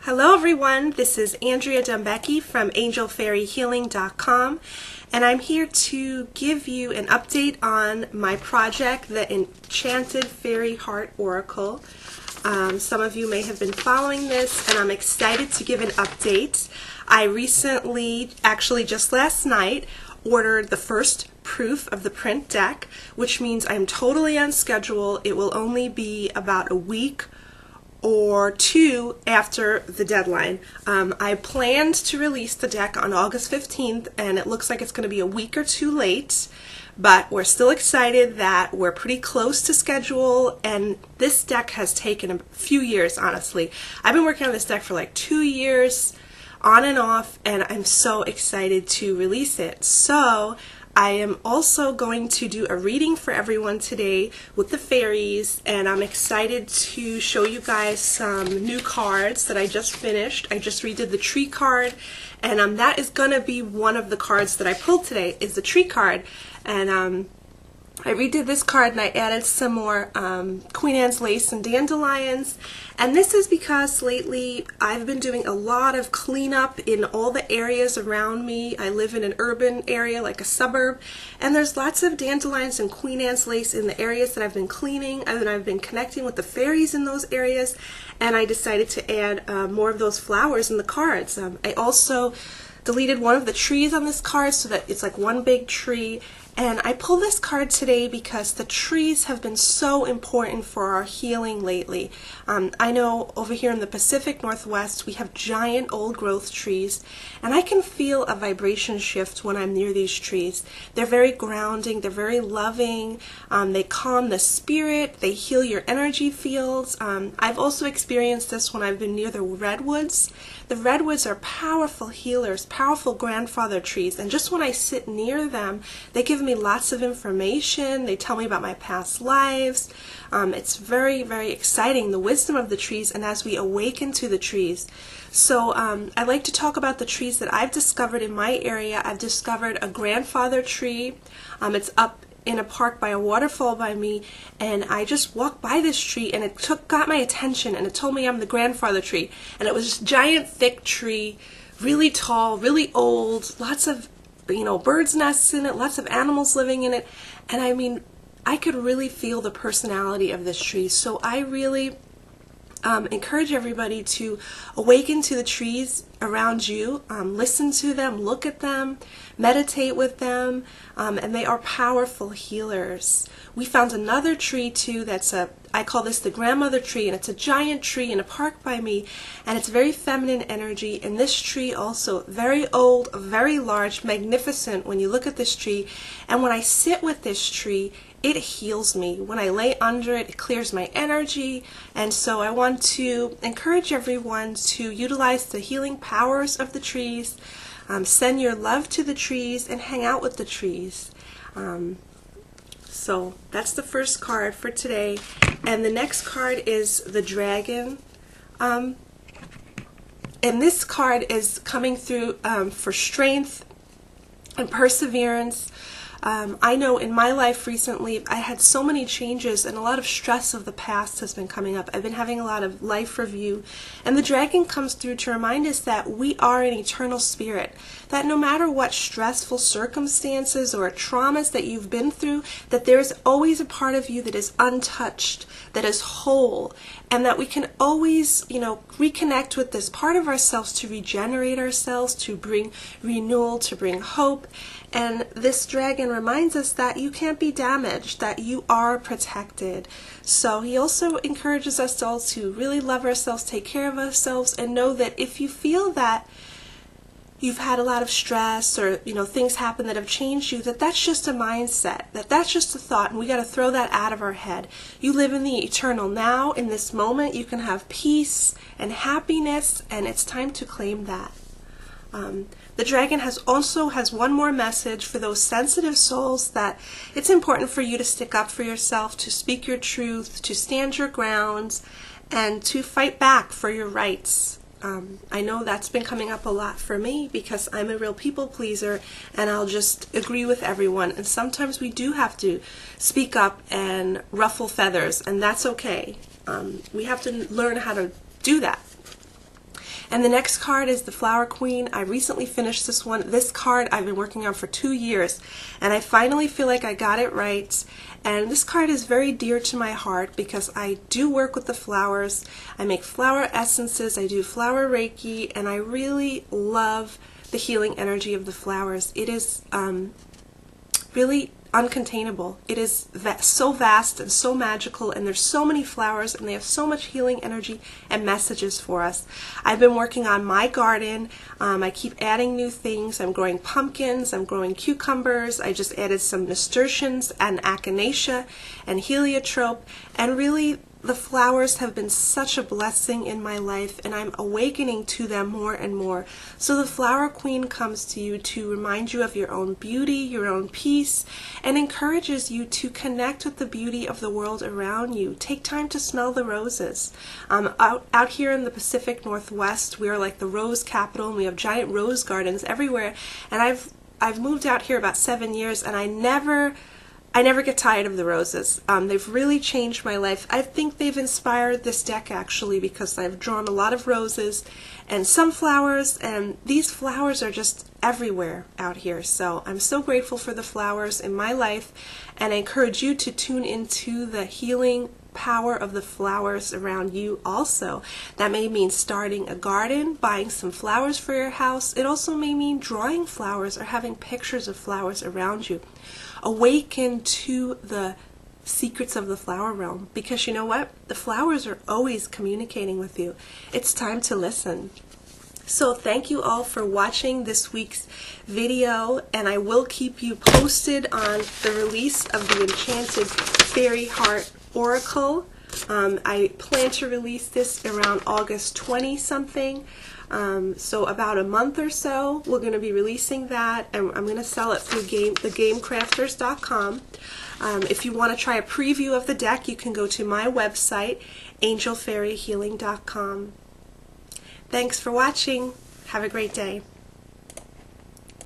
Hello everyone, this is Andrea Dumbecki from angelfairyhealing.com, and I'm here to give you an update on my project, the Enchanted Fairy Heart Oracle. Some of you may have been following this, and I'm excited to give an update. I recently, actually just last night, ordered the first proof of the print deck, which means I'm totally on schedule. It will only be about a week or two after the deadline. I planned to release the deck on August 15th, and it looks like it's going to be a week or two late, but we're still excited that we're pretty close to schedule, and this deck has taken a few years, honestly. I've been working on this deck for like 2 years, on and off, and I'm so excited to release it. So I am also going to do a reading for everyone today with the fairies, and I'm excited to show you guys some new cards that I just finished. I just redid the tree card, and that is going to be one of the cards that I pulled today, is the tree card. And I redid this card and I added some more Queen Anne's lace and dandelions, and this is because lately I've been doing a lot of cleanup in all the areas around me. I live in an urban area, like a suburb, and there's lots of dandelions and Queen Anne's lace in the areas that I've been cleaning, and I've been connecting with the fairies in those areas, and I decided to add more of those flowers in the cards. I also deleted one of the trees on this card so that it's like one big tree. And I pulled this card today because the trees have been so important for our healing lately. I know over here in the Pacific Northwest we have giant old growth trees, and I can feel a vibration shift when I'm near these trees. They're very grounding, they're very loving, they calm the spirit, they heal your energy fields. I've also experienced this when I've been near the redwoods. The redwoods are powerful healers, powerful grandfather trees, and just when I sit near them, they give me lots of information. They tell me about my past lives. It's very, very exciting, the wisdom of the trees, and as we awaken to the trees. So I'd like to talk about the trees that I've discovered in my area. I've discovered a grandfather tree. It's up in a park by a waterfall by me, and I just walked by this tree, and it got my attention, and it told me I'm the grandfather tree. And it was this giant, thick tree, really tall, really old, lots of birds' nests in it, lots of animals living in it, and I mean, I could really feel the personality of this tree. So I really encourage everybody to awaken to the trees around you, listen to them, look at them, meditate with them, and they are powerful healers. We found another tree too that's I call this the grandmother tree, and it's a giant tree in a park by me, and it's very feminine energy. And this tree also very old, very large, magnificent when you look at this tree, and when I sit with this tree, it heals me. When I lay under it, it clears my energy, and so I want to encourage everyone to utilize the healing powers of the trees, send your love to the trees, and hang out with the trees. So that's the first card for today, and the next card is the dragon. And this card is coming through for strength and perseverance. I know in my life recently I had so many changes, and a lot of stress of the past has been coming up. I've been having a lot of life review, and the dragon comes through to remind us that we are an eternal spirit, that no matter what stressful circumstances or traumas that you've been through, that there is always a part of you that is untouched, that is whole, and that we can always, reconnect with this part of ourselves to regenerate ourselves, to bring renewal, to bring hope. And this dragon reminds us that you can't be damaged, that you are protected. So he also encourages us all to really love ourselves, take care of ourselves, and know that if you feel that you've had a lot of stress, or things happen that have changed you, that's just a mindset, that's just a thought, and we got to throw that out of our head. You live in the eternal now. In this moment you can have peace and happiness, and it's time to claim that. The dragon also has one more message for those sensitive souls, that it's important for you to stick up for yourself, to speak your truth, to stand your ground, and to fight back for your rights. I know that's been coming up a lot for me because I'm a real people pleaser, and I'll just agree with everyone, and sometimes we do have to speak up and ruffle feathers, and that's okay. We have to learn how to do that. And the next card is the Flower Queen. I recently finished this one. This card I've been working on for 2 years, and I finally feel like I got it right. And this card is very dear to my heart because I do work with the flowers. I make flower essences, I do flower Reiki, and I really love the healing energy of the flowers. It is really uncontainable. It is so vast and so magical, and there's so many flowers, and they have so much healing energy and messages for us. I've been working on my garden. I keep adding new things. I'm growing pumpkins, I'm growing cucumbers. I just added some nasturtiums and echinacea and heliotrope, and really the flowers have been such a blessing in my life, and I'm awakening to them more and more. So the Flower Queen comes to you to remind you of your own beauty, your own peace, and encourages you to connect with the beauty of the world around you. Take time to smell the roses. Out here in the Pacific Northwest, we are like the rose capital, and we have giant rose gardens everywhere. And I've moved out here about 7 years, and I never get tired of the roses. They've really changed my life. I think they've inspired this deck actually, because I've drawn a lot of roses and sunflowers, and these flowers are just everywhere out here. So I'm so grateful for the flowers in my life, and I encourage you to tune into the healing power of the flowers around you also. That may mean starting a garden, buying some flowers for your house. It also may mean drawing flowers or having pictures of flowers around you. Awaken to the secrets of the flower realm, because you know what? The flowers are always communicating with you. It's time to listen. So thank you all for watching this week's video, and I will keep you posted on the release of the Enchanted Fairy Heart Oracle. I plan to release this around August 20 something. So about a month or so, we're going to be releasing that, and I'm going to sell it through the Gamecrafters.com. If you want to try a preview of the deck, you can go to my website, angelfairyhealing.com. Thanks for watching. Have a great day.